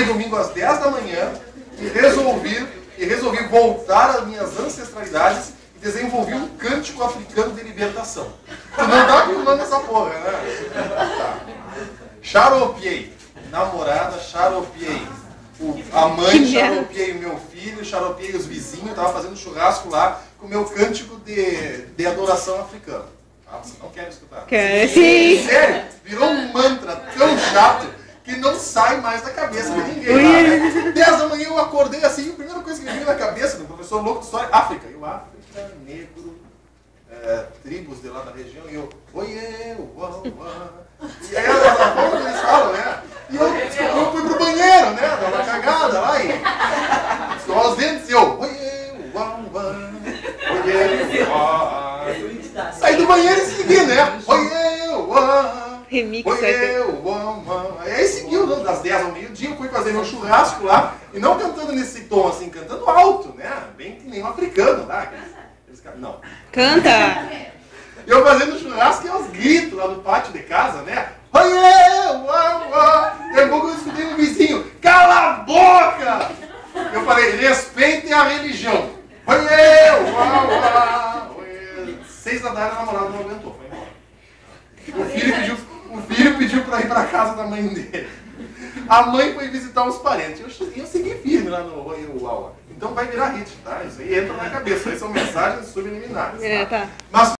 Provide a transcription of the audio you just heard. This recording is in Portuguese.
domingo às 10 da manhã e resolvi voltar às minhas ancestralidades e desenvolvi um cântico africano de libertação. Tu não tá filmando essa porra, né? Tá. Xaropiei. Namorada, xaropiei. A mãe, xaropiei o meu filho, xaropiei os vizinhos, tava fazendo churrasco lá com o meu cântico de adoração africano. Ah, você não quer escutar? Quer, sim. Sério, virou um mantra tão chato que não sai mais da cabeça de ninguém lá, né? 10 da manhã eu acordei assim, a primeira coisa que me veio na cabeça do professor louco de história, África. Eu, África, negro, tribos de lá da região, e eu, oiê, uau, uau. E aí a forma que eles falam, né? E eu fui pro banheiro, né? Dá uma cagada lá e escovar os dentes e eu, oiê, uau, uau, oiê, uau. Saí do banheiro e segui, né? Oiê, uau. Remix, oiê, uau, uau. Aí seguiu, das 10 ao meio-dia, eu fui fazer meu churrasco lá e não cantando nesse tom assim, cantando alto, né? Bem que nem um africano lá. Não. Canta! E eu fazendo churrasco e aos gritos lá no pátio de casa, né? Oiê, uau, uau. Daqui a pouco eu escutei um vizinho, cala a boca! Eu falei, respeitem a religião. Oiê, uau, uau. 6 da tarde a namorada não aguentou, foi embora. O filho pediu pra ir pra casa da mãe dele. A mãe foi visitar os parentes. Eu segui firme lá no Oiê, uau. Então vai virar hit, tá? Isso aí entra na cabeça. Isso aí são mensagens subliminares. Tá? Tá. Mas